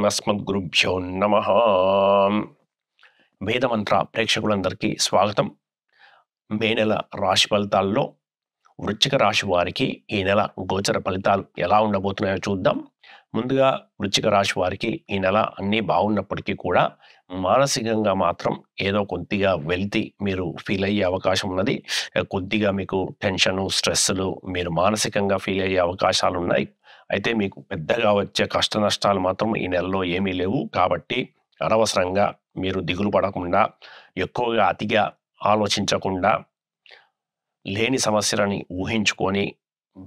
అస్మద్గురుభ్యో నమః. వేదమంత్ర ప్రేక్షకులందరికీ స్వాగతం. మే నెల రాశి ఫలితాల్లో వృశ్చిక రాశి వారికి ఈ నెల గోచర ఫలితాలు ఎలా ఉండబోతున్నాయో చూద్దాం. ముందుగా వృశ్చిక రాశి వారికి ఈ నెల అన్నీ బాగున్నప్పటికీ కూడా మానసికంగా మాత్రం ఏదో కొద్దిగా వెల్తి మీరు ఫీల్ అయ్యే అవకాశం ఉన్నది. కొద్దిగా మీకు టెన్షను, స్ట్రెస్సులు మీరు మానసికంగా ఫీల్ అయ్యే అవకాశాలు ఉన్నాయి. అయితే మీకు పెద్దగా వచ్చే కష్ట నష్టాలు మాత్రం ఈ నెలలో ఏమీ లేవు. కాబట్టి అనవసరంగా మీరు దిగులు పడకుండా, ఎక్కువగా అతిగా ఆలోచించకుండా, లేని సమస్యలని ఊహించుకొని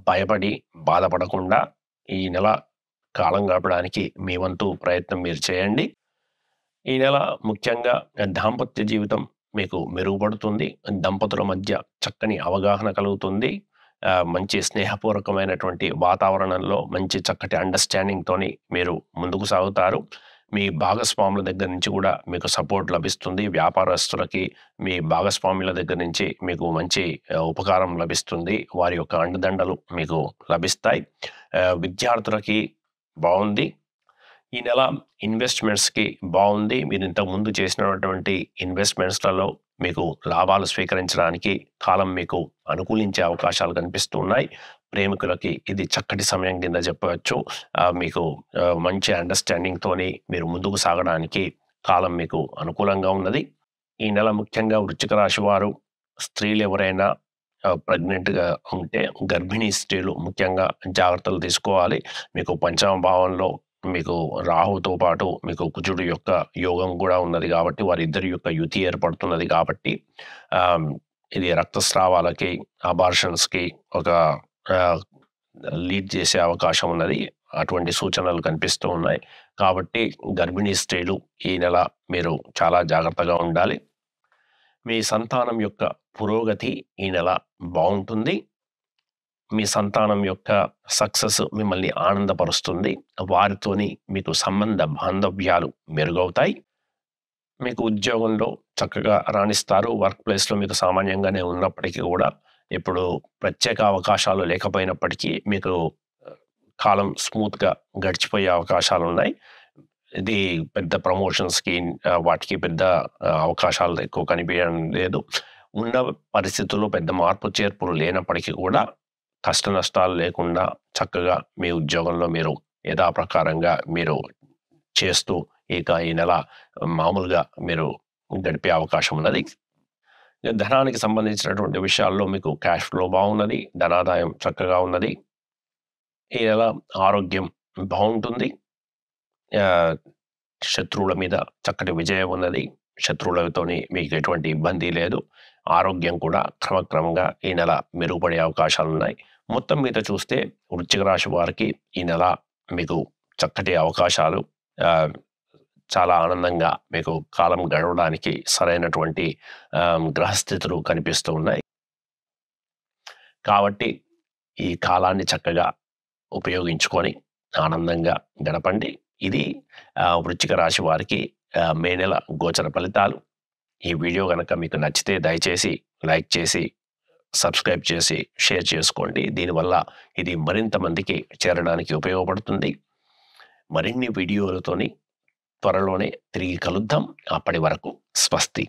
భయపడి బాధపడకుండా ఈ నెల కాలం గడపడానికి మీ వంతు ప్రయత్నం మీరు చేయండి. ఈ నెల ముఖ్యంగా దాంపత్య జీవితం మీకు మెరుగుపడుతుంది. దంపతుల మధ్య చక్కని అవగాహన కలుగుతుంది. మంచి స్నేహపూర్వకమైనటువంటి వాతావరణంలో మంచి చక్కటి అండర్స్టాండింగ్తోని మీరు ముందుకు సాగుతారు. మీ భాగస్వాముల దగ్గర నుంచి కూడా మీకు సపోర్ట్ లభిస్తుంది. వ్యాపారస్తులకి మీ భాగస్వాముల దగ్గర నుంచి మీకు మంచి ఉపకారం లభిస్తుంది. వారి యొక్క అండదండలు మీకు లభిస్తాయి. విద్యార్థులకి బాగుంది. ఈ నెల ఇన్వెస్ట్మెంట్స్కి బాగుంది. మీరు ఇంతకుముందు చేసినటువంటి ఇన్వెస్ట్మెంట్స్లలో మీకు లాభాలు స్వీకరించడానికి కాలం మీకు అనుకూలించే అవకాశాలు కనిపిస్తూ ఉన్నాయి. ప్రేమికులకి ఇది చక్కటి సమయం కింద చెప్పవచ్చు. మీకు మంచి అండర్స్టాండింగ్తోని మీరు ముందుకు సాగడానికి కాలం మీకు అనుకూలంగా ఉన్నది. ఈ నెల ముఖ్యంగా వృశ్చిక రాశి వారు స్త్రీలు ఎవరైనా ప్రెగ్నెంట్గా ఉంటే గర్భిణీ స్త్రీలు ముఖ్యంగా జాగ్రత్తలు తీసుకోవాలి. మీకు పంచమ భావంలో మీకు రాహుతో పాటు మీకు కుజుడు యొక్క యోగం కూడా ఉన్నది కాబట్టి వారిద్దరి యొక్క యుతి ఏర్పడుతున్నది కాబట్టి ఇది రక్తస్రావాలకి, అబార్షన్స్కి ఒక లీడ్ చేసే అవకాశం ఉన్నది. అటువంటి సూచనలు కనిపిస్తూ ఉన్నాయి. కాబట్టి గర్భిణీ స్త్రీలు ఈ నెల మీరు చాలా జాగ్రత్తగా ఉండాలి. మీ సంతానం యొక్క పురోగతి ఈ నెల బాగుంటుంది. మీ సంతానం యొక్క సక్సెస్ మిమ్మల్ని ఆనందపరుస్తుంది. వారితోని మీకు సంబంధ బాంధవ్యాలు మెరుగవుతాయి. మీకు ఉద్యోగంలో చక్కగా రాణిస్తారు. వర్క్ ప్లేస్లో మీకు సామాన్యంగానే ఉన్నప్పటికీ కూడా ఇప్పుడు ప్రత్యేక అవకాశాలు లేకపోయినప్పటికీ మీకు కాలం స్మూత్గా గడిచిపోయే అవకాశాలు ఉన్నాయి. ఇది పెద్ద ప్రమోషన్స్కి వాటికి పెద్ద అవకాశాలు ఎక్కువ కనిపించడం లేదు. ఉన్న పరిస్థితుల్లో పెద్ద మార్పు చేర్పులు లేనప్పటికీ కూడా కష్ట నష్టాలు లేకుండా చక్కగా మీ ఉద్యోగంలో మీరు యథాప్రకారంగా మీరు చేస్తూ ఇక ఈ నెల మామూలుగా మీరు గడిపే అవకాశం ఉన్నది. ధనానికి సంబంధించినటువంటి విషయాల్లో మీకు క్యాష్ ఫ్లో బాగున్నది. ధనాదాయం చక్కగా ఉన్నది. ఈ నెల ఆరోగ్యం బాగుంటుంది. శత్రువుల మీద చక్కటి విజయం ఉన్నది. శత్రువులతోని మీకు ఎటువంటి ఇబ్బంది లేదు. ఆరోగ్యం కూడా క్రమక్రమంగా ఈ నెల మెరుగుపడే అవకాశాలు ఉన్నాయి. మొత్తం మీద చూస్తే వృశ్చిక రాశి వారికి ఈ నెల మీకు చక్కటి అవకాశాలు, చాలా ఆనందంగా మీకు కాలం గడవడానికి సరైనటువంటి గ్రహస్థితులు కనిపిస్తూ ఉన్నాయి. కాబట్టి ఈ కాలాన్ని చక్కగా ఉపయోగించుకొని ఆనందంగా గడపండి. ఇది వృశ్చిక రాశి వారికి మే నెల గోచర ఫలితాలు. ఈ వీడియో కనుక మీకు నచ్చితే దయచేసి లైక్ చేసి, సబ్స్క్రైబ్ చేసి, షేర్ చేసుకోండి. దీనివల్ల ఇది మరింత మందికి చేరడానికి ఉపయోగపడుతుంది. మరిన్ని వీడియోలతోని త్వరలోనే తిరిగి కలుద్దాం. అప్పటి వరకు స్వస్తి.